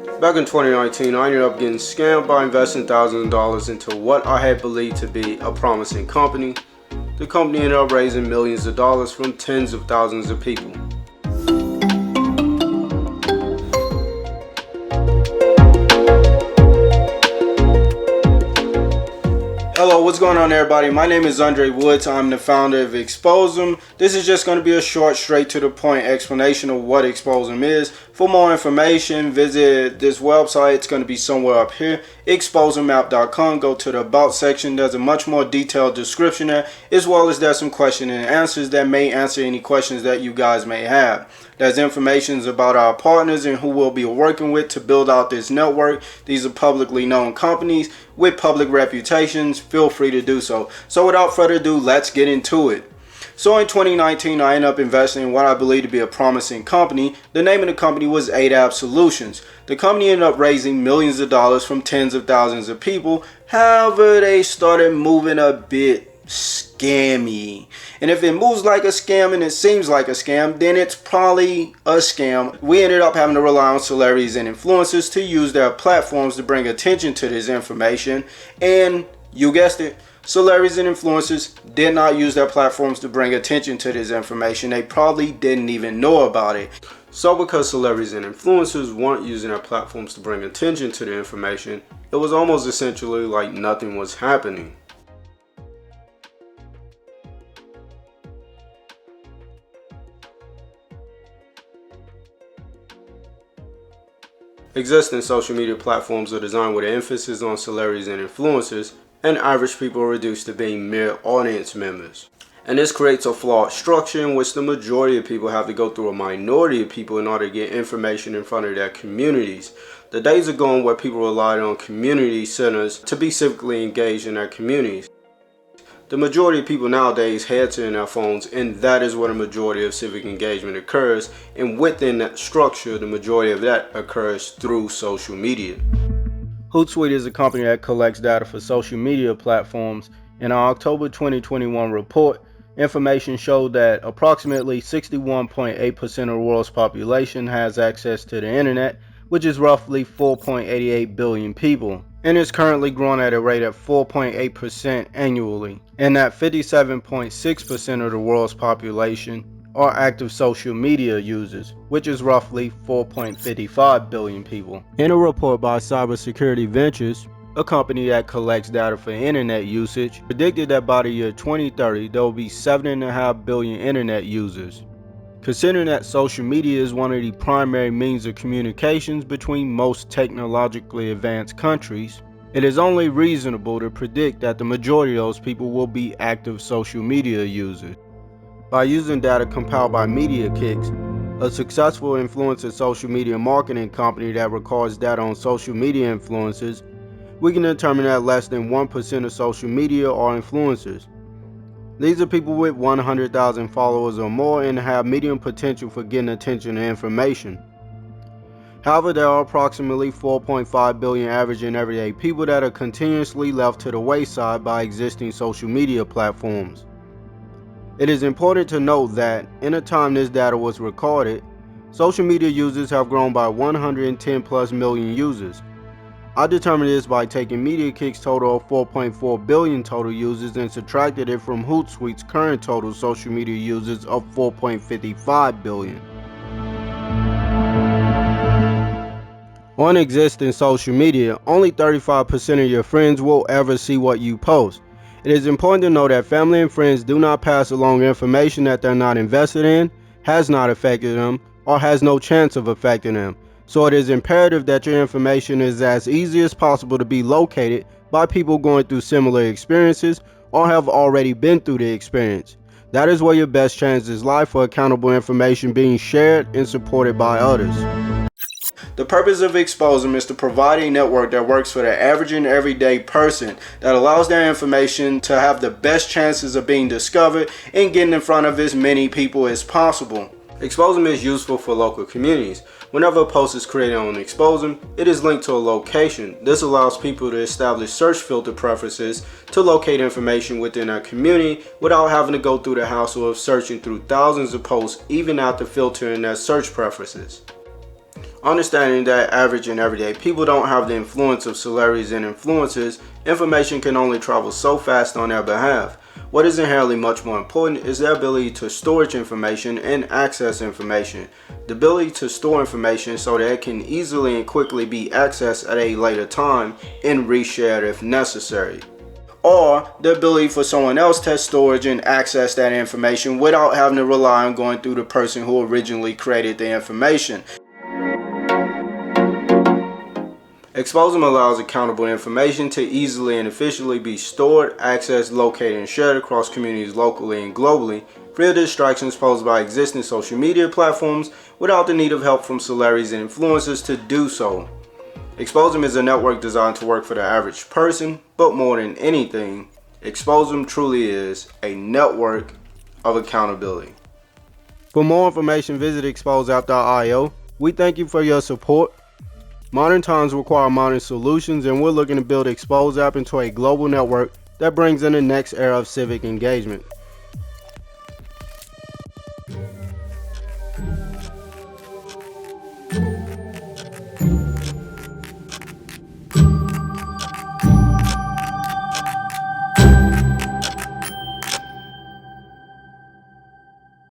Back in 2019, I ended up getting scammed by investing thousands of dollars into what I had believed to be a promising company. The company ended up raising millions of dollars from tens of thousands of people. Hello, what's going on everybody? My name is Andre Woods. I'm the founder of Exposem. This is just going to be a short, straight to the point explanation of what Exposem is. For more information, visit this website. It's going to be somewhere up here, exposemap.com. Go to the About section. There's a much more detailed description there, as well as there's some question and answers that may answer any questions that you guys may have. There's information about our partners and who we'll be working with to build out this network. These are publicly known companies with public reputations. Feel free to do so. So without further ado, let's get into it. So in 2019, I ended up investing in what I believe to be a promising company. The name of the company was ADAP Solutions. The company ended up raising millions of dollars from tens of thousands of people. However, they started moving a bit scammy. And if it moves like a scam and it seems like a scam, then it's probably a scam. We ended up having to rely on celebrities and influencers to use their platforms to bring attention to this information. And you guessed it, celebrities and influencers did not use their platforms to bring attention to this information. They probably didn't even know about it. So because celebrities and influencers weren't using their platforms to bring attention to the information, it was almost essentially like nothing was happening. Existing social media platforms are designed with an emphasis on celebrities and influencers, and average people are reduced to being mere audience members. And this creates a flawed structure in which the majority of people have to go through a minority of people in order to get information in front of their communities. The days are gone where people relied on community centers to be civically engaged in their communities. The majority of people nowadays head in their phones, and that is where the majority of civic engagement occurs, and within that structure, the majority of that occurs through social media. Hootsuite is a company that collects data for social media platforms. In our October 2021 report, information showed that approximately 61.8% of the world's population has access to the internet, which is roughly 4.88 billion people, and is currently growing at a rate of 4.8% annually, and that 57.6% of the world's population are active social media users, which is roughly 4.55 billion people. In a report by Cybersecurity Ventures, a company that collects data for internet usage, predicted that by the year 2030 there will be 7.5 billion internet users. Considering that social media is one of the primary means of communications between most technologically advanced countries, it is only reasonable to predict that the majority of those people will be active social media users. By using data compiled by MediaKicks, a successful influencer social media marketing company that records data on social media influencers, we can determine that less than 1% of social media are influencers. These are people with 100,000 followers or more and have medium potential for getting attention and information. However, there are approximately 4.5 billion average and everyday people that are continuously left to the wayside by existing social media platforms. It is important to note that in the time this data was recorded, social media users have grown by 110 plus million users. I determined this by taking MediaKick's total of 4.4 billion total users and subtracted it from Hootsuite's current total social media users of 4.55 billion. On existing social media, only 35% of your friends will ever see what you post. It is important to know that family and friends do not pass along information that they're not invested in, has not affected them, or has no chance of affecting them. So it is imperative that your information is as easy as possible to be located by people going through similar experiences or have already been through the experience. That is where your best chances lie for accountable information being shared and supported by others. The purpose of Exposem is to provide a network that works for the average and everyday person, that allows their information to have the best chances of being discovered and getting in front of as many people as possible. Exposem is useful for local communities. Whenever a post is created on Exposem, it is linked to a location. This allows people to establish search filter preferences to locate information within a community without having to go through the hassle of searching through thousands of posts even after filtering their search preferences. Understanding that average and everyday people don't have the influence of celebrities and influencers, information can only travel so fast on their behalf. What is inherently much more important is their ability to storage information and access information. The ability to store information so that it can easily and quickly be accessed at a later time and reshared if necessary. Or the ability for someone else to storage and access that information without having to rely on going through the person who originally created the information. Exposum allows accountable information to easily and efficiently be stored, accessed, located, and shared across communities locally and globally, free of distractions posed by existing social media platforms without the need of help from celebrities and influencers to do so. Exposum is a network designed to work for the average person, but more than anything, Exposum truly is a network of accountability. For more information, visit exposeapp.io. We thank you for your support. Modern times require modern solutions, and we're looking to build Expose App into a global network that brings in the next era of civic engagement.